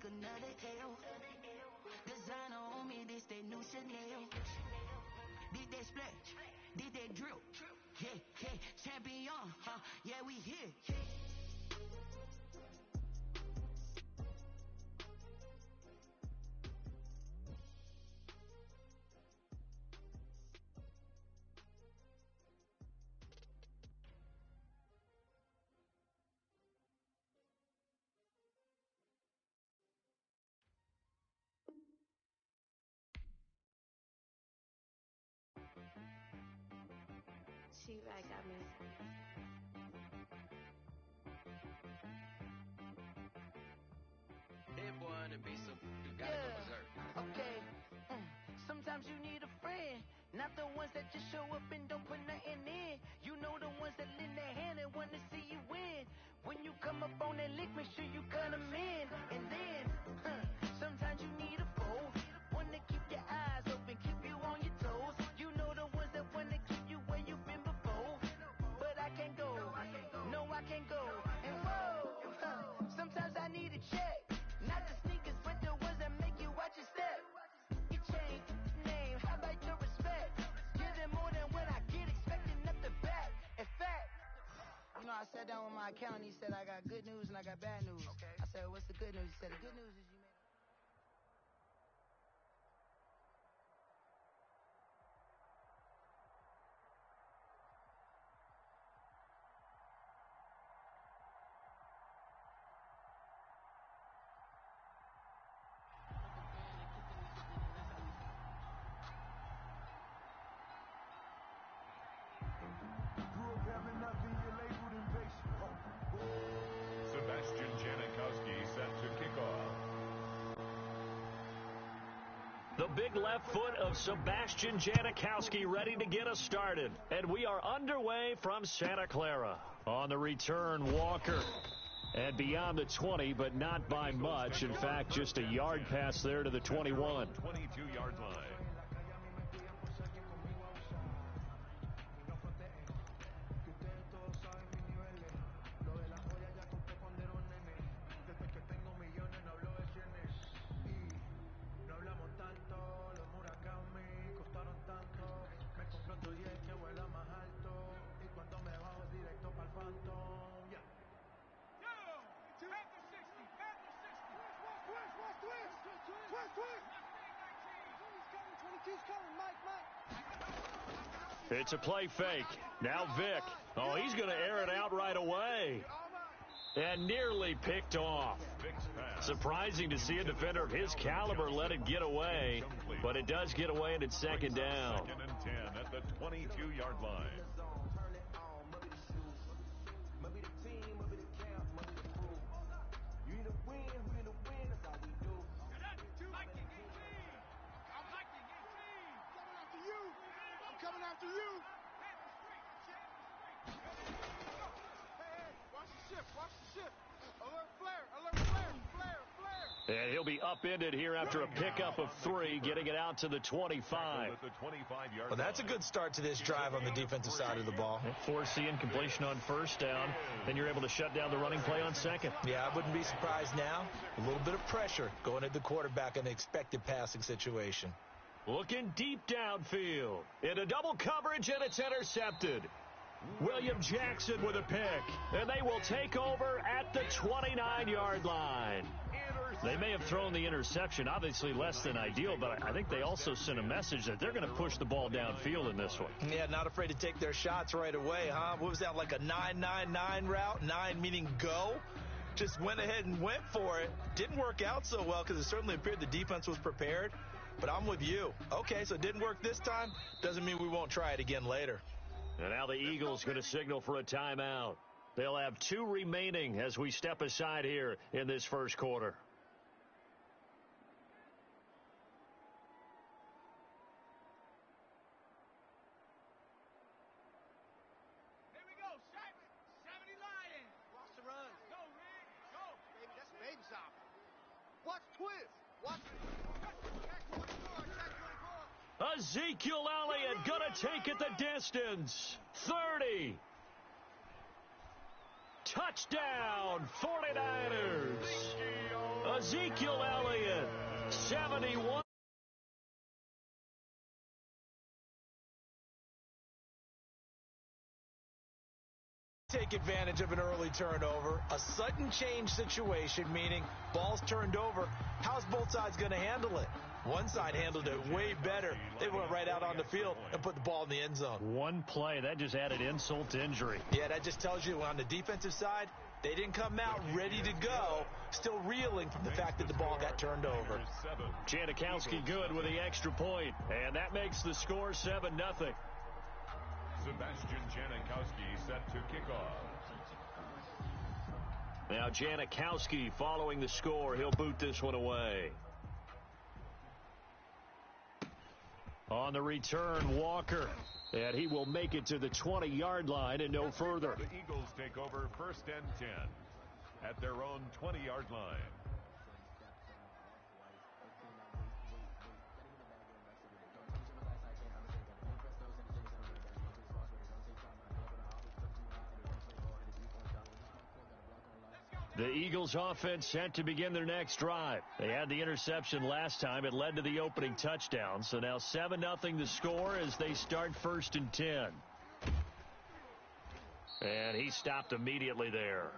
another L. Designer on me, this that new Chanel. Did they splash? Did they drill? Yeah, yeah, champion, huh? Yeah, we here. T-Rag got me. That boy on the beat, so you gotta go berserk. Okay. Sometimes you need a friend, not the ones that just show up and don't put nothing in. You know the ones that lend their hand and want to see you win. When you come up on that lick, make sure you cut them in. And then, sometimes you need a foe, one to keep your eyes open, keep you on your toes. You know the ones that want to keep you where you've been before. But I can't go, no I can't go. And whoa, sometimes I need a check. Not the sneakers, but the ones that make you watch your step. Your chain, name, how about your respect? Give them more than what I get, expecting nothing back. In fact, you know, I sat down with my accountant, he said I got good news and I got bad news. Okay. I said, what's the good news? He said, the good news is you made Sebastian Janikowski set to kick off. The big left foot of Sebastian Janikowski ready to get us started. And we are underway from Santa Clara. On the return, Walker. And beyond the 20, but not by much. In fact, just a yard pass there to the 21. 22-yard line. It's a play fake. Now Vic. Oh, he's going to air it out right away. And nearly picked off. Surprising to see a defender of his caliber let it get away. But it does get away, and it's second down. Second and 10 at the 22-yard line. And he'll be upended here after a pickup of 3, getting it out to the 25. Well, that's a good start to this drive on the defensive side of the ball. Force the incompletion on first down. Then you're able to shut down the running play on second. Yeah, I wouldn't be surprised now. A little bit of pressure going at the quarterback in the expected passing situation. Looking deep downfield. Into double coverage, and it's intercepted. William Jackson with a pick. And they will take over at the 29-yard line. They may have thrown the interception, obviously less than ideal, but I think they also sent a message that they're going to push the ball downfield in this one. Yeah, not afraid to take their shots right away, huh? What was that, like a 9-9-9 route? 9 meaning go? Just went ahead and went for it. Didn't work out so well because it certainly appeared the defense was prepared. But I'm with you. Okay, so it didn't work this time. Doesn't mean we won't try it again later. And now the Eagles going to signal for a timeout. They'll have 2 remaining as we step aside here in this first quarter. Ezekiel Elliott going to take it the distance. 30. Touchdown, 49ers. Ezekiel Elliott. 71. Take advantage of an early turnover, a sudden change situation, meaning ball's turned over. How's both sides going to handle it? One side handled it way better. They went right out on the field and put the ball in the end zone. One play, that just added insult to injury. Yeah, that just tells you on the defensive side, they didn't come out ready to go, still reeling from the fact that the ball got turned over. Janikowski good with the extra point, and that makes the score 7-0. Sebastian Janikowski set to kick off. Now Janikowski following the score. He'll boot this one away. On the return, Walker. And he will make it to the 20-yard line and no further. The Eagles take over 1st and 10 at their own 20-yard line. The Eagles offense set to begin their next drive. They had the interception last time. It led to the opening touchdown. So now 7-0 the score as they start 1st and 10. And he stopped immediately there.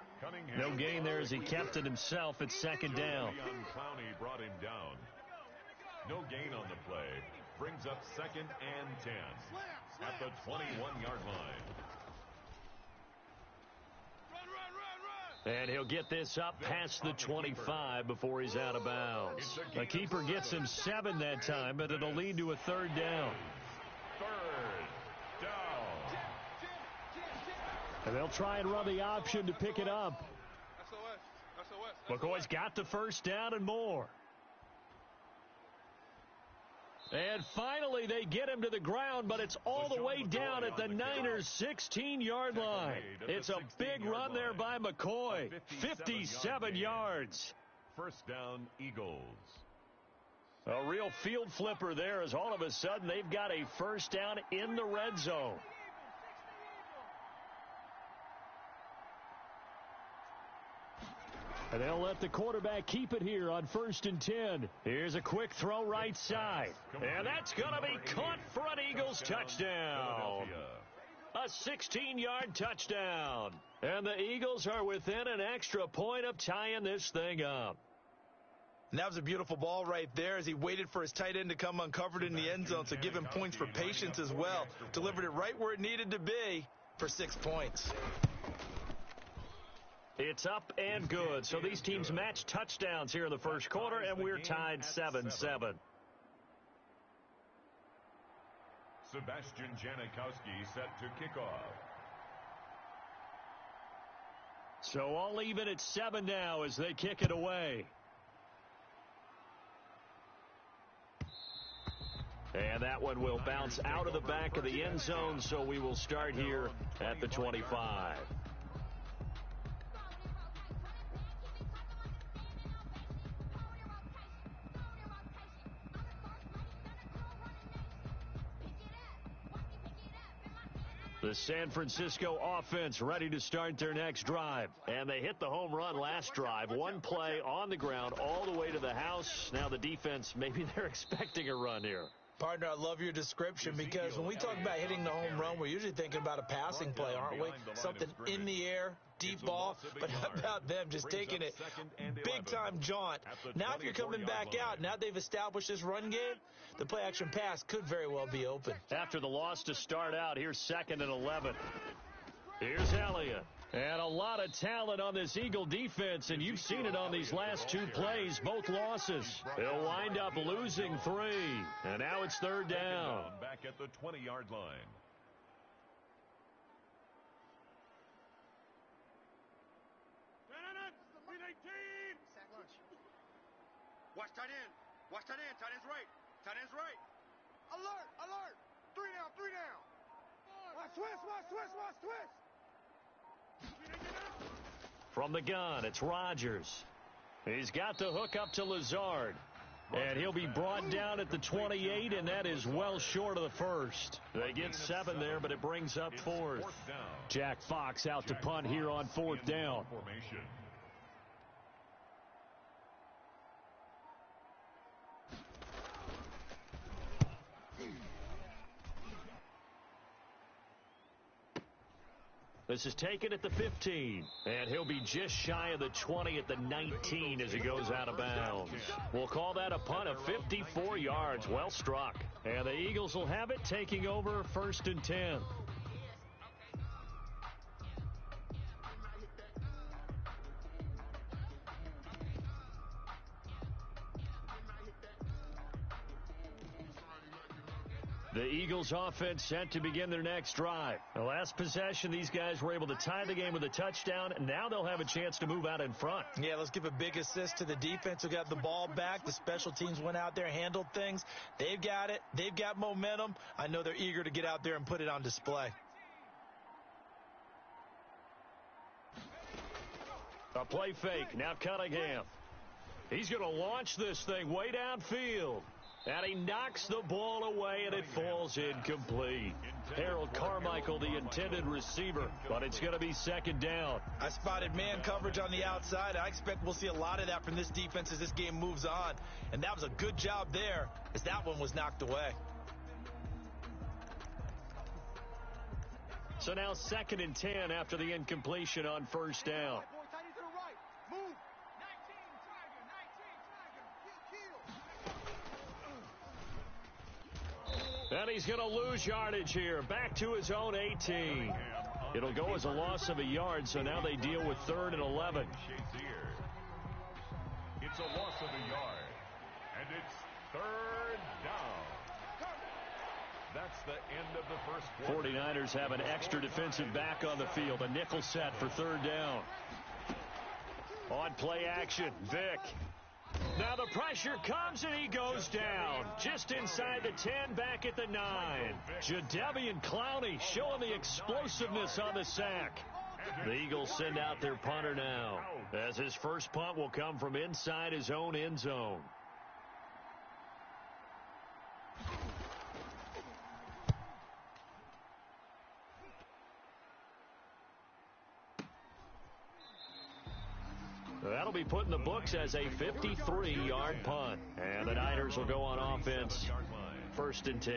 No gain there as he kept it himself at 2nd down. Clowney brought him down. No gain on the play. Brings up 2nd and 10 at the 21-yard line. And he'll get this up past the 25 before he's out of bounds. The keeper gets him 7 that time, but it'll lead to a 3rd down. 3rd down. And they'll try and run the option to pick it up. McCoy's got the 1st down and more. And finally, they get him to the ground, but it's all the way down at the Niners' 16-yard line. It's a big run there by McCoy. 57 yards. 1st down, Eagles. A real field flipper there as all of a sudden they've got a 1st down in the red zone. And they'll let the quarterback keep it here on 1st and 10. Here's a quick throw right side. And that's going to be caught for an Eagles touchdown. A 16-yard touchdown. And the Eagles are within an extra point of tying this thing up. And that was a beautiful ball right there as he waited for his tight end to come uncovered in the end zone, so give him points for patience as well. Delivered it right where it needed to be for 6 points. It's up and good. So these teams match touchdowns here in the 1st quarter, and we're tied 7-7. Sebastian Janikowski set to kick off. So all even at 7 now as they kick it away. And that one will bounce out of the back of the end zone, so we will start here at the 25. The San Francisco offense ready to start their next drive. And they hit the home run last drive. One play on the ground all the way to the house. Now the defense, maybe they're expecting a run here. Partner, I love your description because when we talk about hitting the home run, we're usually thinking about a passing play, aren't we? Something in the air, deep ball. But how about them just taking it big-time jaunt? Now if you're coming back out, now they've established this run game, the play-action pass could very well be open. After the loss to start out, here's 2nd and 11. Here's Elliott. And a lot of talent on this Eagle defense, and you've seen it on these last 2 plays, both losses. They'll wind up losing 3, and now it's 3rd down. Back at the 20-yard line. Watch tight end. Watch tight end. Tight end's right. Tight end's right. Alert! Alert! 3 down. 3 down. Watch twist. Watch twist. Watch twist. From the gun, it's Rodgers. He's got the hook up to Lazard. And he'll be brought down at the 28, and that is well short of the 1st. They get 7 there, but it brings up 4th. Jack Fox out to punt here on 4th down. This is taken at the 15, and he'll be just shy of the 20 at the 19 as he goes out of bounds. We'll call that a punt of 54 yards. Well struck. And the Eagles will have it, taking over 1st and 10. The Eagles offense set to begin their next drive. The last possession, these guys were able to tie the game with a touchdown. Now they'll have a chance to move out in front. Yeah, let's give a big assist to the defense who got the ball back. The special teams went out there, handled things. They've got it. They've got momentum. I know they're eager to get out there and put it on display. A play fake. Now Cunningham. He's going to launch this thing way downfield. And he knocks the ball away, and it falls incomplete. Harold Carmichael, the intended receiver, but it's going to be 2nd down. I spotted man coverage on the outside. I expect we'll see a lot of that from this defense as this game moves on. And that was a good job there as that one was knocked away. So now 2nd and 10 after the incompletion on 1st down. And he's going to lose yardage here. Back to his own 18. It'll go as a loss of a yard, so now they deal with 3rd and 11. It's a loss of a yard, and it's 3rd down. That's the end of the first quarter. 49ers have an extra defensive back on the field. A nickel set for 3rd down. On play action, Vick. Now the pressure comes, and he goes down. Just inside the 10, back at the 9. Jadeveon Clowney showing the explosiveness on the sack. The Eagles send out their punter now, as his first punt will come from inside his own end zone. That'll be put in the books as a 53-yard punt. And the Niners will go on offense, 1st and 10.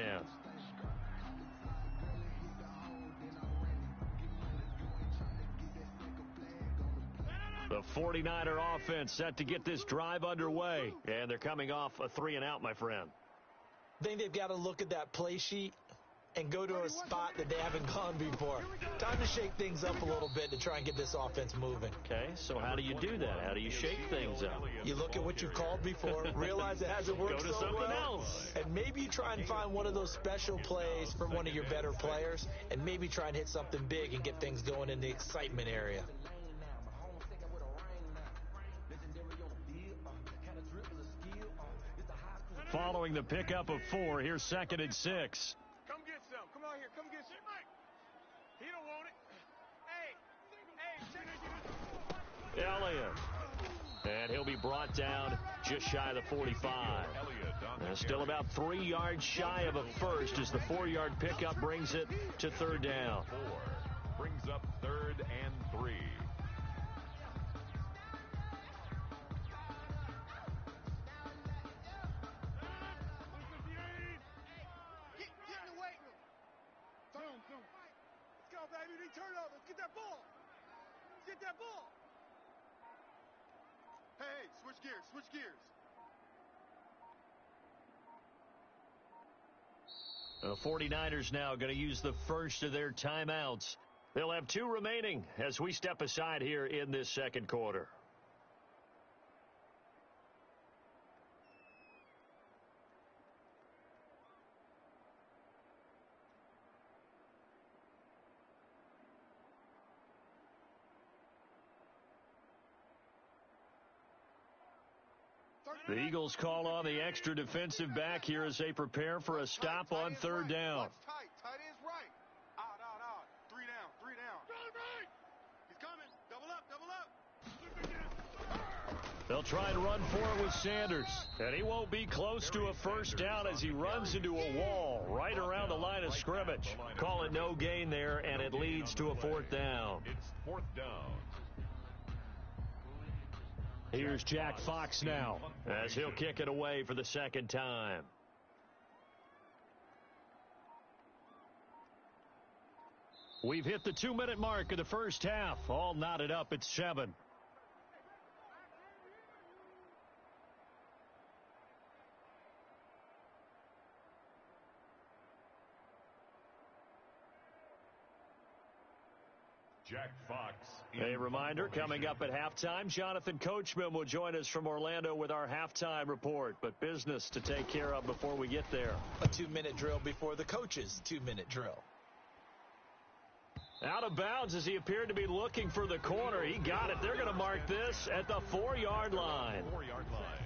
The 49er offense set to get this drive underway. And they're coming off a 3-and-out, my friend. I think they've got to look at that play sheet and go to a spot that they haven't gone before. Time to shake things up a little bit to try and get this offense moving. Okay, so how do you do that? How do you shake things up? You look at what you've called before, realize it hasn't worked Go to so something well, else. and maybe you try and find one of those special plays from one of your better players, and maybe try and hit something big and get things going in the excitement area. Following the pickup of 4, here's 2nd and 6. Come get some. Come out here. Come get some. He don't want it. Hey, Elliott. And he'll be brought down just shy of the 45. Still about 3 yards shy of a first as the 4-yard pickup brings it to 3rd down. 4 brings up 3rd and 3. Hey, switch gears, switch gears. The 49ers now going to use the first of their timeouts. They'll have 2 remaining as we step aside here in this 2nd quarter. The Eagles call on the extra defensive back here as they prepare for a stop on 3rd down. Tight ends right. Out. 3 down. Right. He's coming. Double up. They'll try and run for it with Sanders. And he won't be close to a first down as he runs into a wall right around the line of scrimmage. Call it no gain there, and it leads to a 4th down. It's 4th down. Here's Jack Fox now as he'll kick it away for the 2nd time. We've hit the 2-minute mark of the first half. All knotted up at 7. Jack Fox. A reminder, coming up at halftime, Jonathan Coachman will join us from Orlando with our halftime report. But business to take care of before we get there. A 2-minute drill before the coach's 2-minute drill. Out of bounds as he appeared to be looking for the corner. He got it. They're going to mark this at the 4-yard line.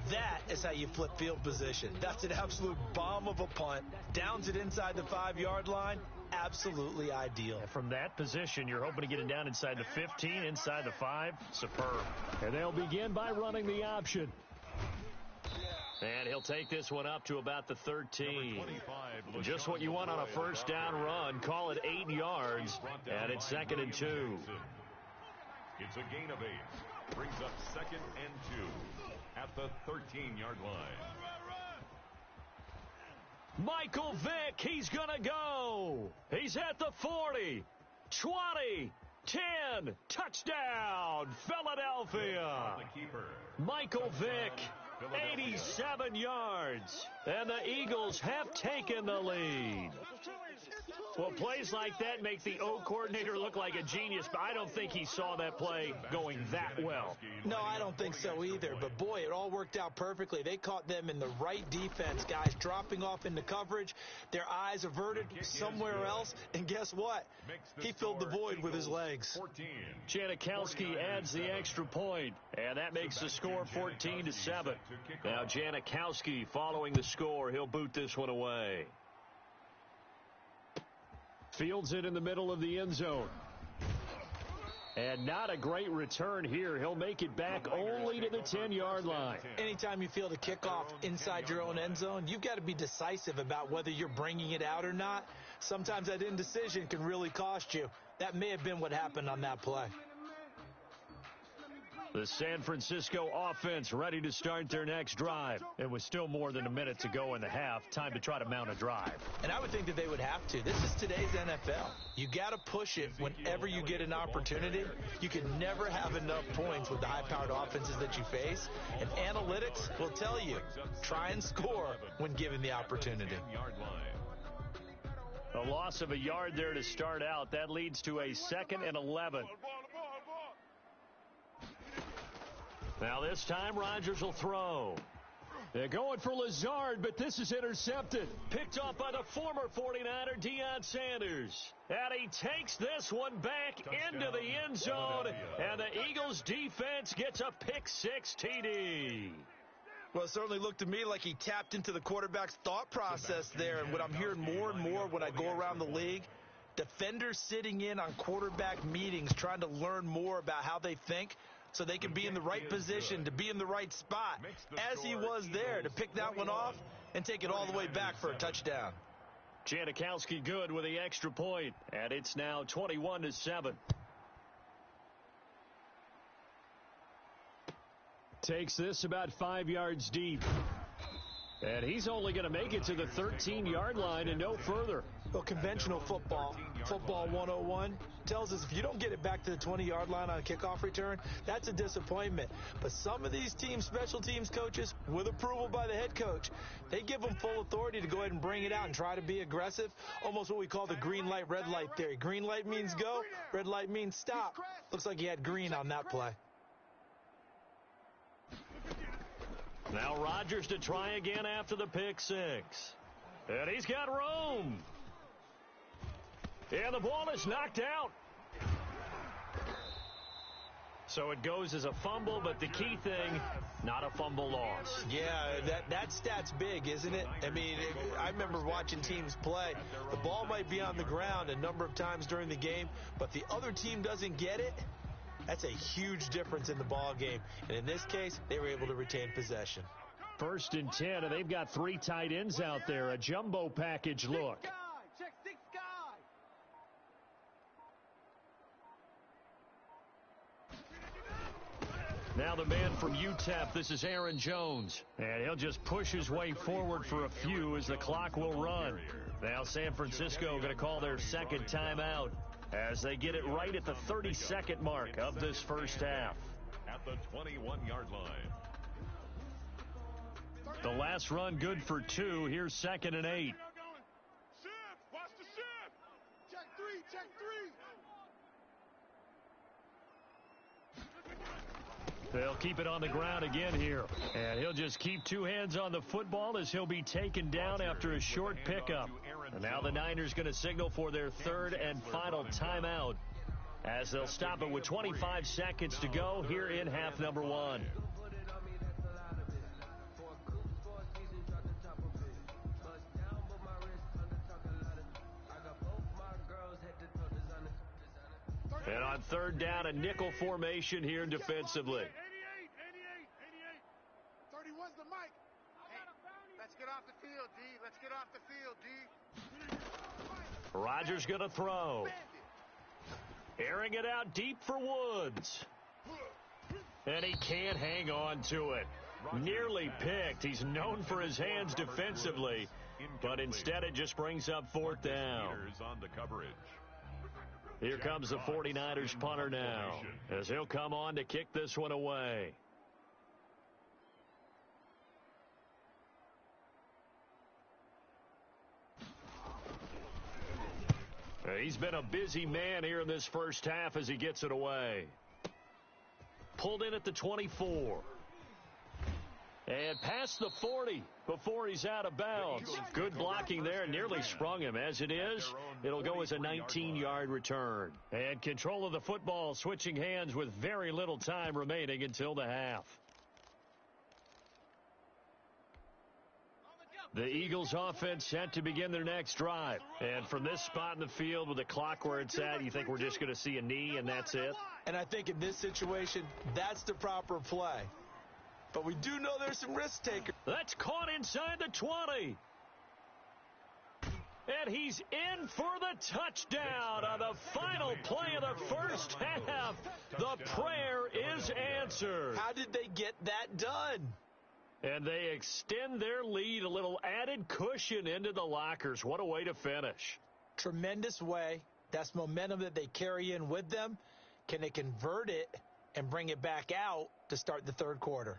That is how you flip field position. That's an absolute bomb of a punt. Downs it inside the 5-yard line. Absolutely ideal. And from that position, you're hoping to get it down inside the 15, inside the 5. Superb. And they'll begin by running the option. And he'll take this one up to about the 13. Just what you want on a first down run. Call it 8 yards. And it's 2nd and 2. It's a gain of 8. Brings up 2nd and 2 at the 13-yard line. Michael Vick, he's going to go. He's at the 40, 20, 10, touchdown, Philadelphia. Michael Vick, 87 yards, and the Eagles have taken the lead. Well, plays like that make the O coordinator look like a genius, but I don't think he saw that play going that well. No, I don't think so either. But, boy, it all worked out perfectly. They caught them in the right defense, guys, dropping off into coverage, their eyes averted somewhere else, and guess what? He filled the void with his legs. Janikowski adds the extra point, and that makes the score 14-7. Now Janikowski following the score. He'll boot this one away. Fields it in the middle of the end zone. And not a great return here. He'll make it back only to the 10-yard line. Anytime you field a kickoff inside your own end zone, you've got to be decisive about whether you're bringing it out or not. Sometimes that indecision can really cost you. That may have been what happened on that play. The San Francisco offense ready to start their next drive. It was still more than a minute to go in the half. Time to try to mount a drive. And I would think that they would have to. This is today's NFL. You got to push it whenever you get an opportunity. You can never have enough points with the high-powered offenses that you face. And analytics will tell you, try and score when given the opportunity. A loss of a yard there to start out. That leads to a 2nd and 11. Now this time, Rodgers will throw. They're going for Lazard, but this is intercepted. Picked off by the former 49er, Deion Sanders. And he takes this one back into the end zone, and the Eagles defense gets a pick-6 TD. Well, it certainly looked to me like he tapped into the quarterback's thought process there. And what I'm hearing more and more when I go around the league, defenders sitting in on quarterback meetings trying to learn more about how they think, so they can be in the right position, to be in the right spot, as he was there, to pick that one off and take it all the way back for a touchdown. Janikowski good with the extra point, and it's now 21-7. Takes this about 5 yards deep. And he's only going to make it to the 13-yard line and no further. Well, conventional football 101, tells us if you don't get it back to the 20-yard line on a kickoff return, that's a disappointment. But some of these teams, special teams coaches, with approval by the head coach, they give them full authority to go ahead and bring it out and try to be aggressive, almost what we call the green light, red light theory. Green light means go, red light means stop. Looks like he had green on that play. Now Rodgers to try again after the pick-6. And he's got room. And the ball is knocked out. So it goes as a fumble, but the key thing, not a fumble loss. Yeah, that stat's big, isn't it? I mean, I remember watching teams play. The ball might be on the ground a number of times during the game, but the other team doesn't get it. That's a huge difference in the ball game. And in this case, they were able to retain possession. 1st and 10, and they've got 3 tight ends out there. A jumbo package look. Check 6 guy. Now the man from UTEP, this is Aaron Jones. And he'll just push his way forward for a few as the clock will run. Now San Francisco going to call their second timeout as they get it right at the 32nd mark of this first half. At the 21-yard line. The last run good for 2. Here's 2nd and 8. Shift. Watch the shift. Check 3. Check 3. They'll keep it on the ground again here. And he'll just keep 2 hands on the football as he'll be taken down after a short pickup. And now the Niners going to signal for their 3rd and final timeout, as they'll stop it with 25 seconds to go here in half number 1. And on 3rd down, a nickel formation here defensively. 88. 31's the mic. Hey, let's get off the field, D. Let's get off the field, D. Rodgers going to throw. Airing it out deep for Woods. And he can't hang on to it. Nearly picked. He's known for his hands defensively, but instead it just brings up 4th down. On the coverage. Here comes the 49ers punter now, as he'll come on to kick this one away. He's been a busy man here in this first half as he gets it away. Pulled in at the 24. And past the 40 before he's out of bounds. Good blocking there. Nearly sprung him. As it is, it'll go as a 19-yard return. And control of the football switching hands with very little time remaining until the half. The Eagles offense set to begin their next drive. And from this spot in the field with the clock where it's at, you think we're just going to see a knee and that's it? And I think in this situation, that's the proper play. But we do know there's some risk takers. That's caught inside the 20. And he's in for the touchdown on the final play of the first half. The prayer is answered. How did they get that done? And they extend their lead, a little added cushion into the lockers. What a way to finish. Tremendous way. That's momentum that they carry in with them. Can they convert it and bring it back out to start the 3rd quarter?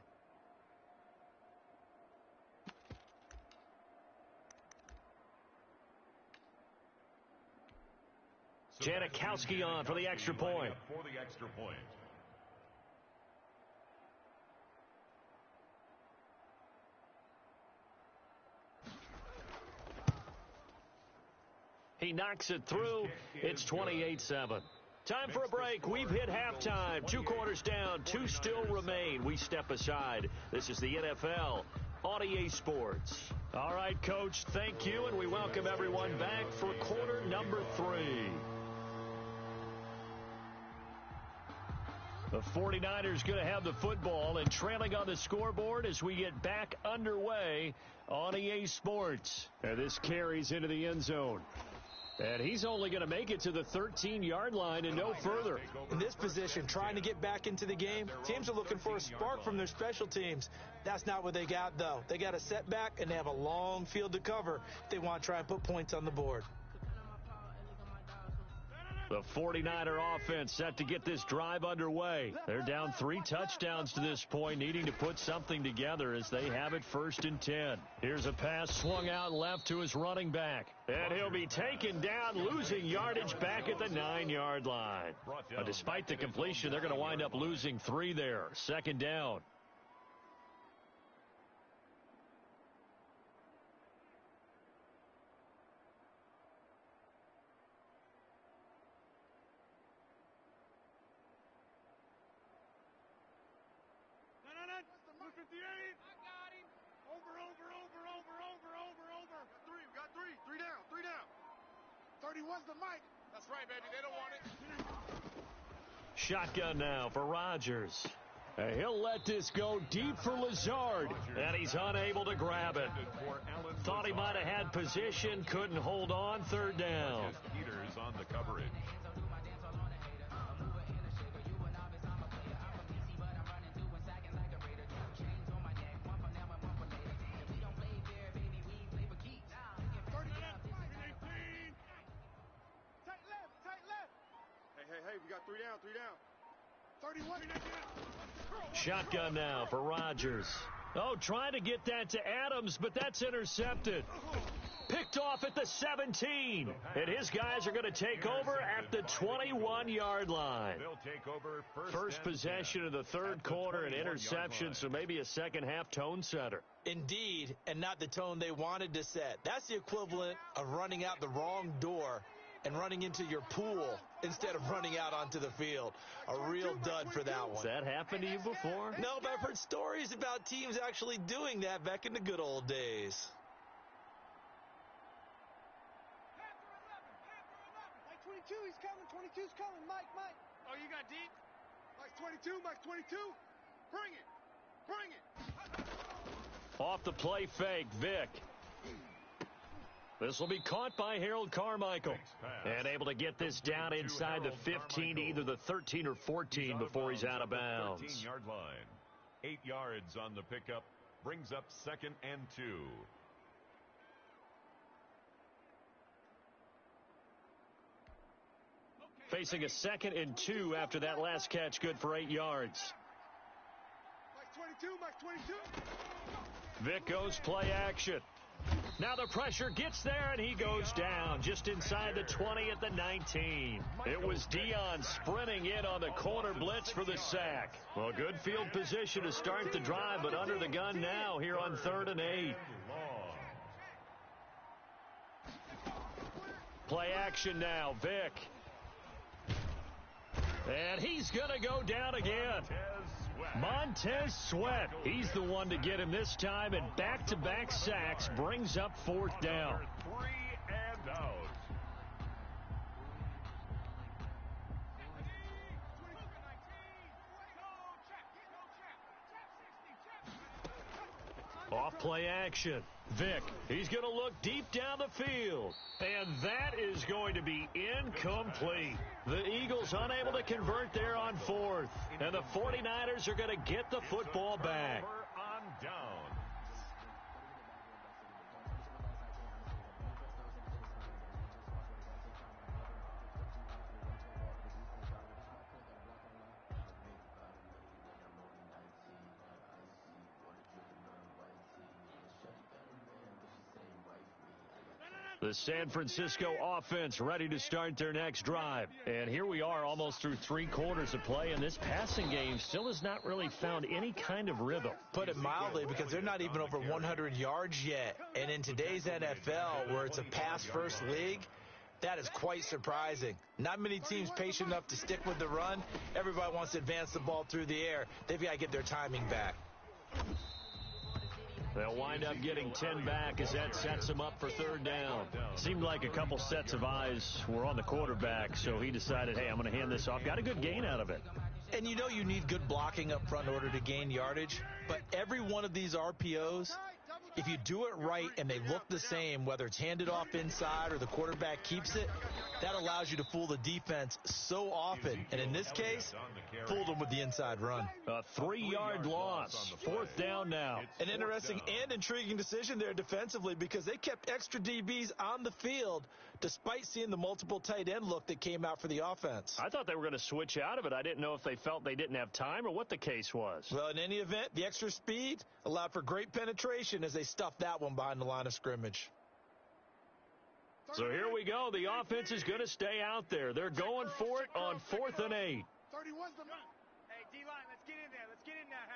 Janikowski on for the extra point. He knocks it through. It's 28-7. Time for a break. We've hit halftime. 2 quarters down. 2 still remain. We step aside. This is the NFL on EA Sports. All right, Coach, thank you, and we welcome everyone back for quarter number 3. The 49ers going to have the football and trailing on the scoreboard as we get back underway on EA Sports. And this carries into the end zone. And he's only going to make it to the 13-yard line and no further. In this position, trying to get back into the game, teams are looking for a spark from their special teams. That's not what they got, though. They got a setback, and they have a long field to cover if they want to try and put points on the board. The 49er offense set to get this drive underway. They're down 3 touchdowns to this point, needing to put something together as they have it 1st and 10. Here's a pass swung out left to his running back. And he'll be taken down, losing yardage back at the 9-yard line. But despite the completion, they're going to wind up losing 3 there. 2nd down. The mic. That's right, baby. They don't want it. Shotgun now for Rodgers. And he'll let this go deep for Lazard. And he's unable to grab it. Thought he might have had position. Couldn't hold on. 3rd down. Peters on the coverage. got 3 down, 3 down. 31. Shotgun now for Rodgers. Oh, trying to get that to Adams, but that's intercepted. Picked off at the 17. And his guys are going to take over at the 21-yard line. They'll take over First possession of the third quarter, an interception, so maybe a second-half tone setter. Indeed, and not the tone they wanted to set. That's the equivalent of running out the wrong door and running into your pool instead of running out onto the field. A real dud for that one. Has that happened to you before? No, but I've heard stories about teams actually doing that back in the good old days. Mike 22, he's coming. 22's coming. Mike. Oh, you got deep? Mike 22, Mike 22. Bring it. Bring it. Off the play fake, Vick. This will be caught by Harold Carmichael. And able to get this down inside the 15, either the 13 or 14 before he's out of bounds. 13-yard line. 8 yards on the pickup. Brings up 2nd and 2. Facing a 2nd and 2 after that last catch, good for 8 yards. Mike 22. Vick goes play action. Now the pressure gets there, and he goes down just inside the 20 at the 19. It was Dion sprinting in on the corner blitz for the sack. Well, good field position to start the drive, but under the gun now here on 3rd and 8. Play action now, Vick. And he's going to go down again. Montez Sweat. He's the one to get him this time, and back-to-back sacks brings up 4th down. 3 and out. Off play action. Vick, he's going to look deep down the field. And that is going to be incomplete. The Eagles unable to convert there on 4th. And the 49ers are going to get the football back. On down. The San Francisco offense ready to start their next drive. And here we are almost through 3 quarters of play, and this passing game still has not really found any kind of rhythm. Put it mildly, because they're not even over 100 yards yet. And in today's NFL, where it's a pass-first league, that is quite surprising. Not many teams patient enough to stick with the run. Everybody wants to advance the ball through the air. They've got to get their timing back. They'll wind up getting 10 back as that sets them up for 3rd down. Seemed like a couple sets of eyes were on the quarterback, so he decided, hey, I'm going to hand this off. Got a good gain out of it. And you know you need good blocking up front in order to gain yardage. But every one of these RPOs, if you do it right and they look the same, whether it's handed off inside or the quarterback keeps it, that allows you to fool the defense so often. And in this case, fooled them with the inside run. A 3-yard loss. 4th down now. An interesting and intriguing decision there defensively, because they kept extra DBs on the field despite seeing the multiple tight end look that came out for the offense. I thought they were going to switch out of it. I didn't know if they felt they didn't have time or what the case was. Well, in any event, the extra speed allowed for great penetration as they stuffed that one behind the line of scrimmage. So here we go. The offense is going to stay out there. They're going for it on 4th and 8. 31's the run. Hey, D-line, let's get in there. Let's get in that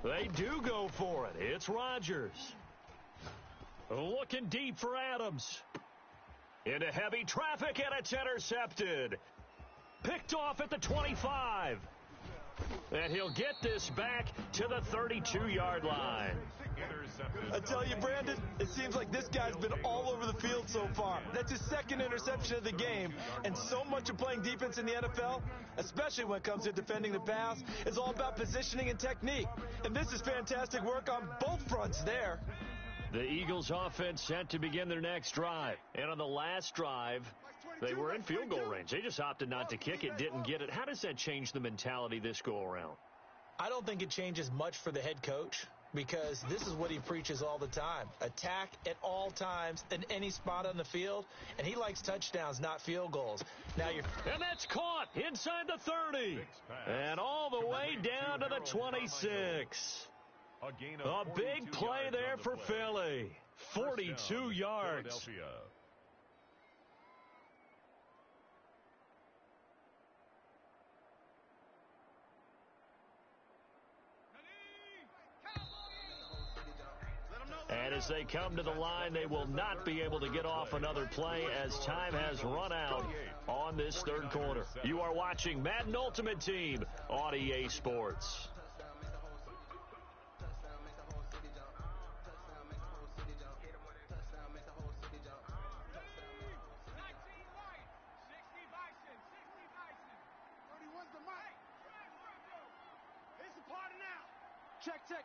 half. They do go for it. It's Rodgers. Looking deep for Adams. Into heavy traffic, and it's intercepted. Picked off at the 25. And he'll get this back to the 32-yard line. I tell you, Brandon, it seems like this guy's been all over the field so far. That's his 2nd interception of the game. And so much of playing defense in the NFL, especially when it comes to defending the pass, is all about positioning and technique. And this is fantastic work on both fronts there. The Eagles offense set to begin their next drive. And on the last drive, they were in field goal range. They just opted not to kick it, didn't get it. How does that change the mentality this go around? I don't think it changes much for the head coach. because this is what he preaches all the time. Attack at all times in any spot on the field, and he likes touchdowns, not field goals. Now and that's caught inside the 30 and all the way down to the 26. A big play there for Philly. 42 yards. And as they come to the line, they will not be able to get off another play as time has run out on this third quarter. You are watching Madden Ultimate Team on EA Sports. Check.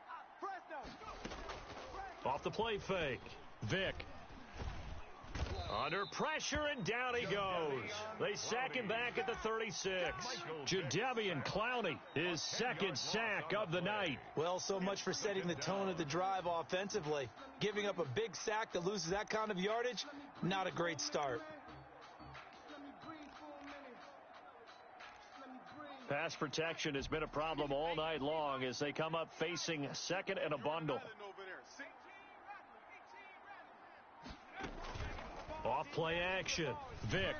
Off the play fake. Vic. Under pressure, and down he goes. They sack him back at the 36. Jadeveon Clowney, his second sack of the night. Well, so much for setting the tone of the drive offensively. Giving up a big sack that loses that kind of yardage, not a great start. Pass protection has been a problem all night long as they come up facing second and a bundle. Off play action. Vic.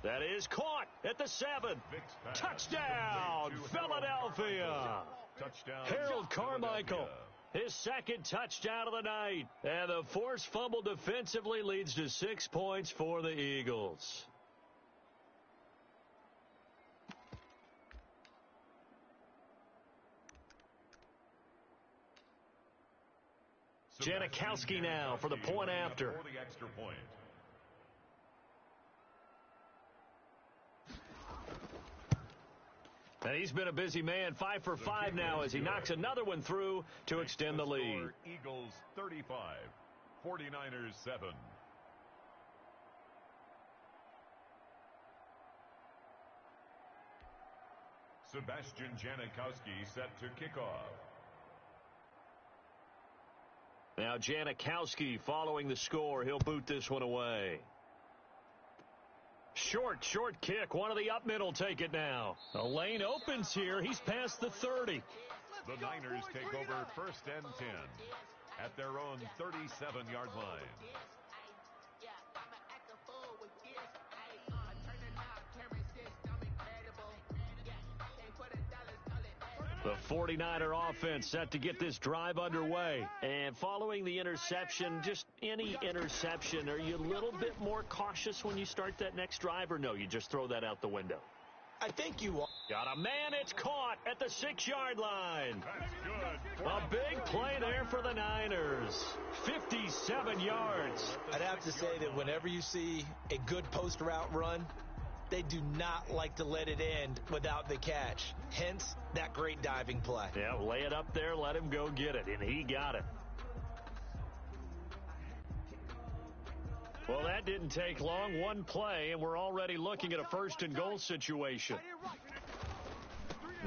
That is caught at the 7. Touchdown, Philadelphia. Harold Carmichael, his second touchdown of the night. And the forced fumble defensively leads to 6 points for the Eagles. Janikowski now for the point after. And he's been a busy man, 5 for 5 now as he knocks another one through to extend the lead. Eagles 35, 49ers 7. Sebastian Janikowski set to kick off. Now Janikowski following the score. He'll boot this one away. Short kick. One of the up middle take it now. A lane opens here. He's past the 30. The Niners take over 1st and 10 at their own 37-yard line. The 49er offense set to get this drive underway. And following the interception, just any interception, are you a little bit more cautious when you start that next drive, or no, you just throw that out the window? I think you are. Got a man, it's caught at the 6-yard line. That's good. A big play there for the Niners. 57 yards. I'd have to say that whenever you see a good post route run, they do not like to let it end without the catch. Hence, that great diving play. Yeah, lay it up there, let him go get it, and he got it. Well, that didn't take long. One play, and we're already looking at a 1st and goal situation.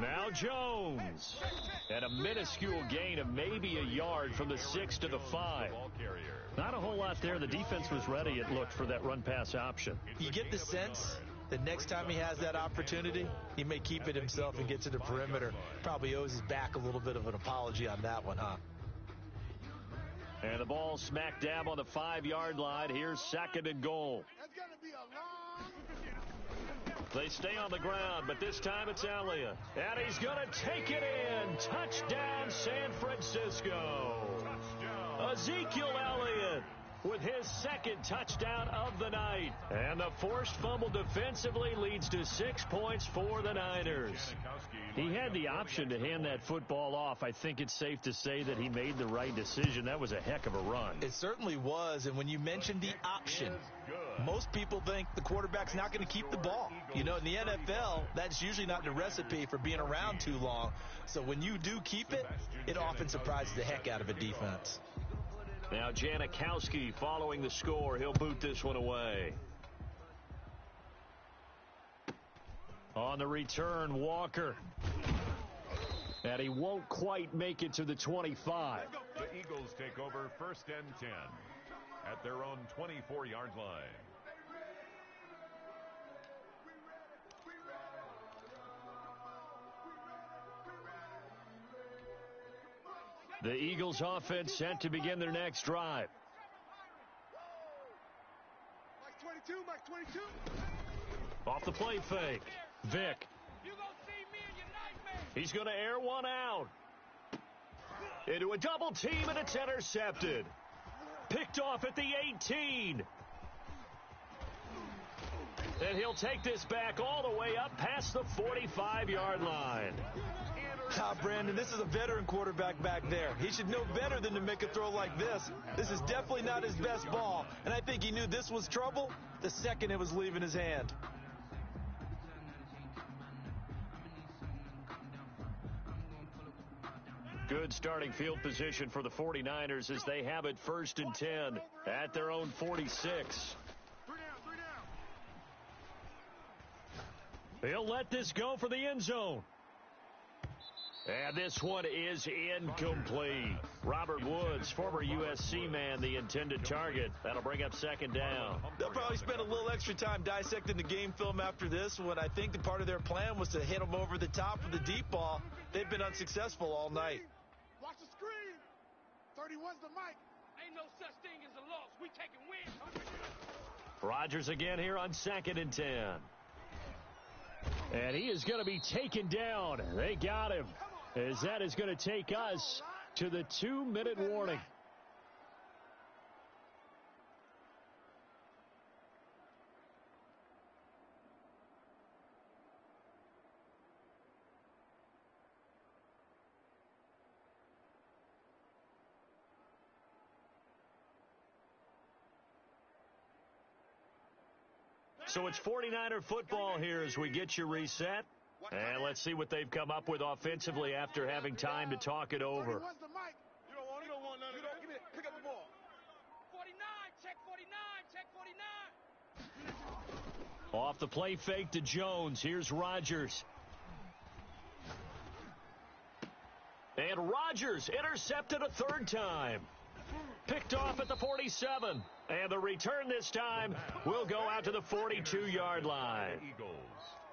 Now Jones. And a minuscule gain of maybe a yard from the 6 to the 5. Not a whole lot there. The defense was ready, it looked, for that run-pass option. You get the sense the next time he has that opportunity, he may keep it himself and get to the perimeter. Probably owes his back a little bit of an apology on that one, huh? And the ball smack dab on the 5-yard line. Here's 2nd and goal. They stay on the ground, but this time it's Elliott. And he's going to take it in. Touchdown, San Francisco. Ezekiel Elliott with his 2nd touchdown of the night. And the forced fumble defensively leads to 6 points for the Niners. He had the option to hand that football off. I think it's safe to say that he made the right decision. That was a heck of a run. It certainly was. And when you mentioned the option, most people think the quarterback's not going to keep the ball. You know, in the NFL, that's usually not the recipe for being around too long. So when you do keep it, it often surprises the heck out of a defense. Now Janikowski following the score. He'll boot this one away. On the return, Walker. And he won't quite make it to the 25. The Eagles take over 1st and 10 at their own 24-yard line. The Eagles offense set to begin their next drive. Mike 22, Mike 22. Off the play fake. Vick. He's going to air one out. Into a double team, and it's intercepted. Picked off at the 18. And he'll take this back all the way up past the 45-yard line. Brandon, this is a veteran quarterback back there. He should know better than to make a throw like this. This is definitely not his best ball, and I think he knew this was trouble the second it was leaving his hand. Good starting field position for the 49ers as they have it 1st and 10 at their own 46. He'll let this go for the end zone. And this one is incomplete. Robert Woods, former USC man, the intended target. That'll bring up 2nd down. They'll probably spend a little extra time dissecting the game film after this one. I think the part of their plan was to hit him over the top of the deep ball. They've been unsuccessful all night. Watch the screen. 31's the mic. Ain't no such thing as a loss. We taking wins. Rodgers again here on 2nd and 10. And he is going to be taken down. They got him. As that is going to take us to the 2-minute warning. So it's 49er football here as we get you reset. And let's see what they've come up with offensively after having time to talk it over. You don't want none of that. Give me that. Pick up the ball. 49, check 49, check 49. Off the play fake to Jones. Here's Rodgers. And Rodgers intercepted a 3rd time. Picked off at the 47. And the return this time will go out to the 42-yard line.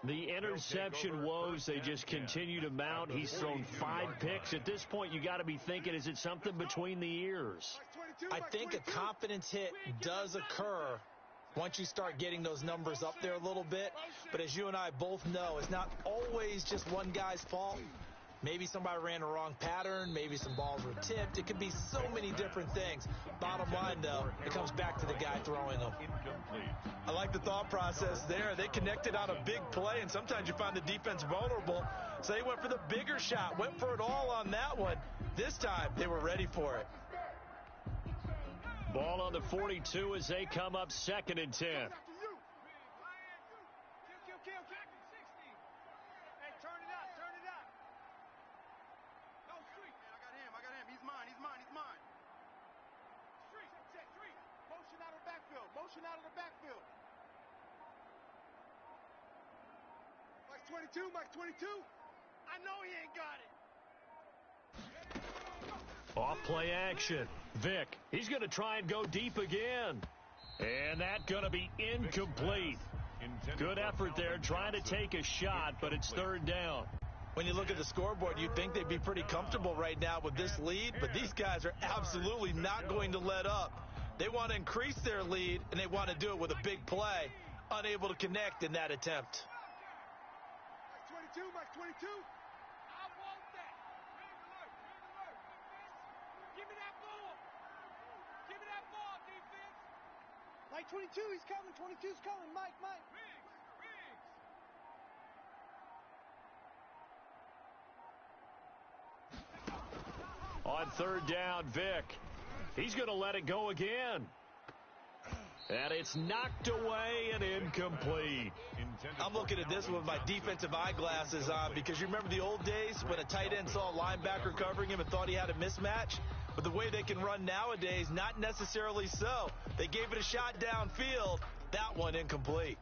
The interception woes, they just continue to mount. He's thrown 5 picks. At this point, you got to be thinking, is it something between the ears? I think a confidence hit does occur once you start getting those numbers up there a little bit. But as you and I both know, it's not always just one guy's fault. Maybe somebody ran the wrong pattern. Maybe some balls were tipped. It could be so many different things. Bottom line, though, it comes back to the guy throwing them. I like the thought process there. They connected on a big play, and sometimes you find the defense vulnerable. So they went for the bigger shot, went for it all on that one. This time, they were ready for it. Ball on the 42 as they come up 2nd and 10. Motion out of the backfield. Mike 22, Mike 22. I know he ain't got it. Off play action. Vick, he's going to try and go deep again. And that's going to be incomplete. Good effort there trying to take a shot, but it's 3rd down. When you look at the scoreboard, you'd think they'd be pretty comfortable right now with this lead, but these guys are absolutely not going to let up. They want to increase their lead, and they want to do it with a big play. Unable to connect in that attempt. Mike 22, Mike 22. I want that. Give me that ball. Give me that ball, defense. Mike 22, he's coming. 22's coming. Mike. On 3rd down, Vick. He's going to let it go again. And it's knocked away and incomplete. I'm looking at this with my defensive eyeglasses on because you remember the old days when a tight end saw a linebacker covering him and thought he had a mismatch? But the way they can run nowadays, not necessarily so. They gave it a shot downfield. That one incomplete.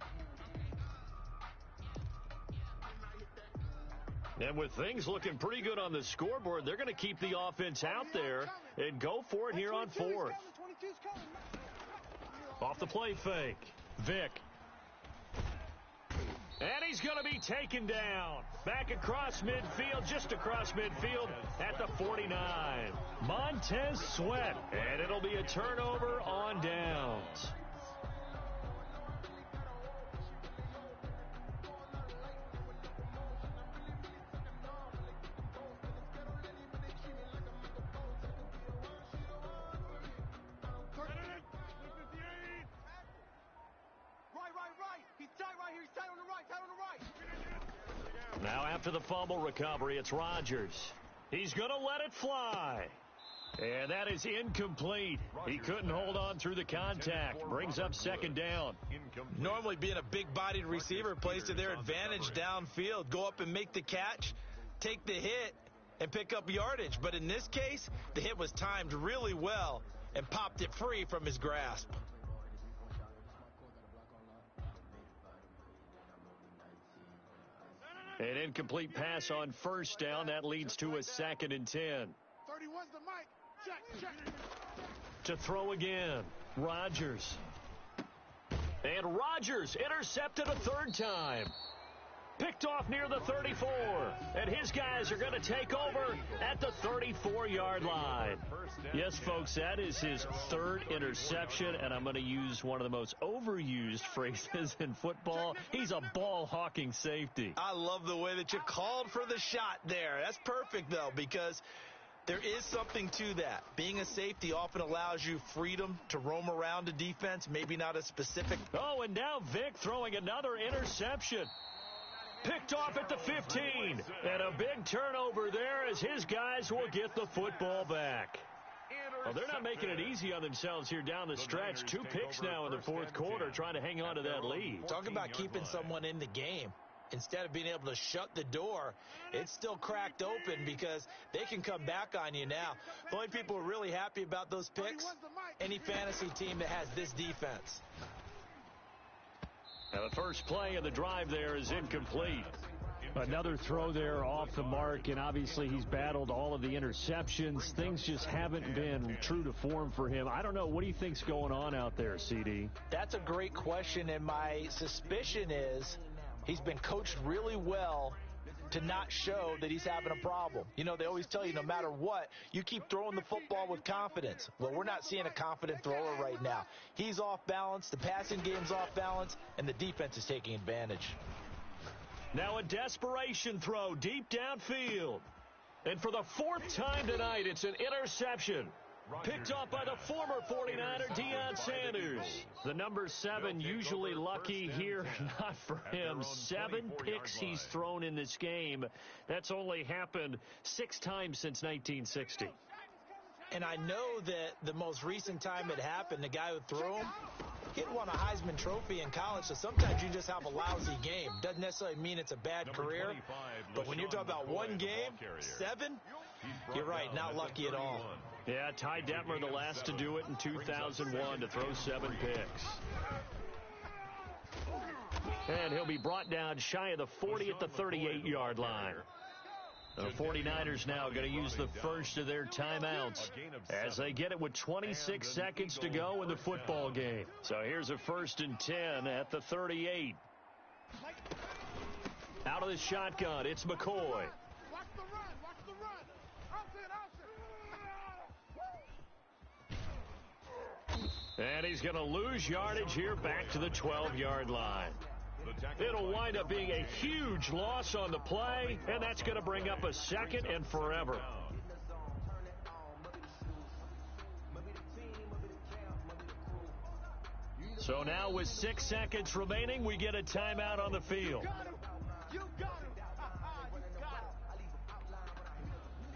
And with things looking pretty good on the scoreboard, they're going to keep the offense out there and go for it here on fourth. Off the play fake. Vick. And he's going to be taken down. Back across midfield, just across midfield at the 49. Montez Sweat. And it'll be a turnover on downs. Now after the fumble recovery, it's Rodgers. He's going to let it fly. And that is incomplete. He couldn't hold on through the contact. Brings up second down. Normally being a big-bodied receiver plays to their advantage downfield. Go up and make the catch, take the hit, and pick up yardage. But in this case, the hit was timed really well and popped it free from his grasp. An incomplete pass on first down. That leads to a 2nd and 10. 31's the mic. Check. To throw again. Rodgers. And Rodgers intercepted a third time. Picked off near the 34. And his guys are going to take over at the 34-yard line. Yes, folks, that is his third interception, and I'm going to use one of the most overused phrases in football. He's a ball-hawking safety. I love the way that you called for the shot there. That's perfect, though, because there is something to that. Being a safety often allows you freedom to roam around a defense, maybe not a specific. Oh, and now Vick throwing another interception. Picked off at the 15. And a big turnover there as his guys will get the football back. Well, they're not making it easy on themselves here down the stretch. 2 picks now in the fourth quarter trying to hang on to that lead. Talk about keeping someone in the game. Instead of being able to shut the door, it's still cracked open because they can come back on you now. The only people who are really happy about those picks, any fantasy team that has this defense. Now the first play of the drive there is incomplete. Another throw there off the mark, and obviously he's battled all of the interceptions. Things just haven't been true to form for him. I don't know. What do you think's going on out there, CD? That's a great question, and my suspicion is he's been coached really well to not show that he's having a problem. You know, they always tell you no matter what, you keep throwing the football with confidence. Well, we're not seeing a confident thrower right now. He's off balance, the passing game's off balance, and the defense is taking advantage. Now a desperation throw deep downfield. And for the 4th time tonight, it's an interception. Picked off by the former 49er, Deion Sanders. The number 7 usually lucky here. Not for him. 7 picks he's thrown in this game. That's only happened 6 times since 1960. And I know that the most recent time it happened, the guy who threw him, he had won a Heisman Trophy in college, so sometimes you just have a lousy game. Doesn't necessarily mean it's a bad career, but when you're talking about one game, 7, you're right, not lucky at all. Yeah, Ty Detmer, the last to do it in 2001, to throw 7 picks. And he'll be brought down shy of the 40 at the 38-yard line. The 49ers now going to use the first of their timeouts as they get it with 26 seconds to go in the football game. So here's a 1st and 10 at the 38. Out of the shotgun, it's McCoy. Watch the run. And he's going to lose yardage here back to the 12-yard line. It'll wind up being a huge loss on the play, and that's going to bring up a 2nd and forever. So now with 6 seconds remaining, we get a timeout on the field.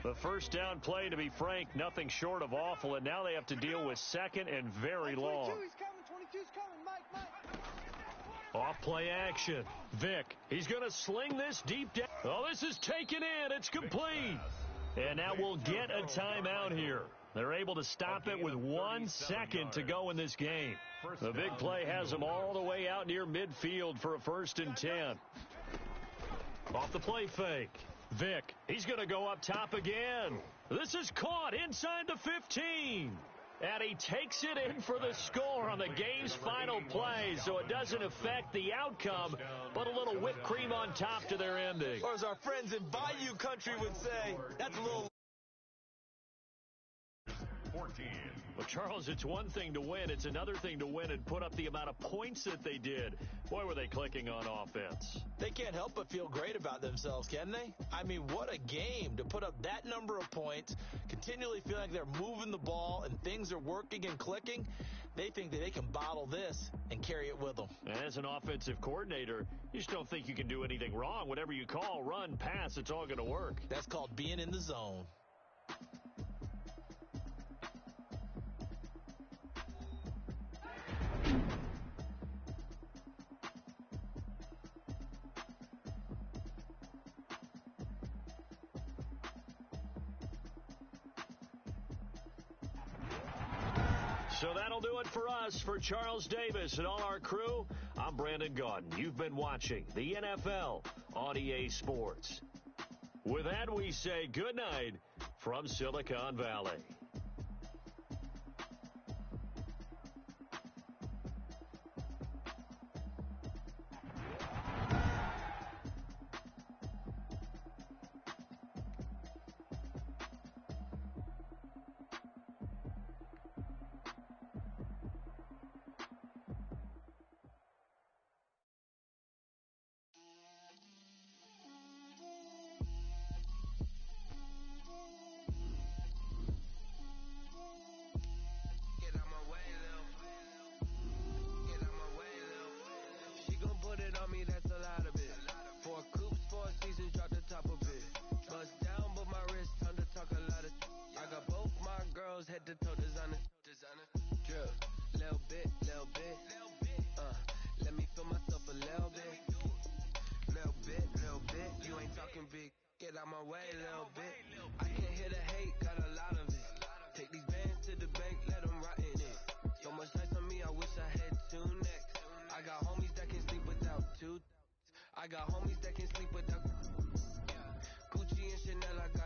The first down play, to be frank, nothing short of awful, and now they have to deal with 2nd and very long. 22's coming, Mike. Off play action. Vick, he's going to sling this deep down. Oh, this is taken in. It's complete. And now we'll get a timeout here. They're able to stop it with 1 second to go in this game. The big play has them all the way out near midfield for a 1st and 10. Off the play fake. Vick, he's going to go up top again. This is caught inside the 15. And he takes it in for the score on the game's final play, so it doesn't affect the outcome, but a little whipped cream on top to their ending. Or as our friends in Bayou Country would say, that's a little... 14. Well, Charles, it's one thing to win. It's another thing to win and put up the amount of points that they did. Boy, were they clicking on offense. They can't help but feel great about themselves, can they? I mean, what a game to put up that number of points, continually feel like they're moving the ball and things are working and clicking. They think that they can bottle this and carry it with them. As an offensive coordinator, you just don't think you can do anything wrong. Whatever you call, run, pass, it's all going to work. That's called being in the zone. So that'll do it for us. For Charles Davis and all our crew, I'm Brandon Gaudin. You've been watching the NFL on EA Sports. With that, we say good night from Silicon Valley. I got homies that can sleep without Gucci and Chanel. I got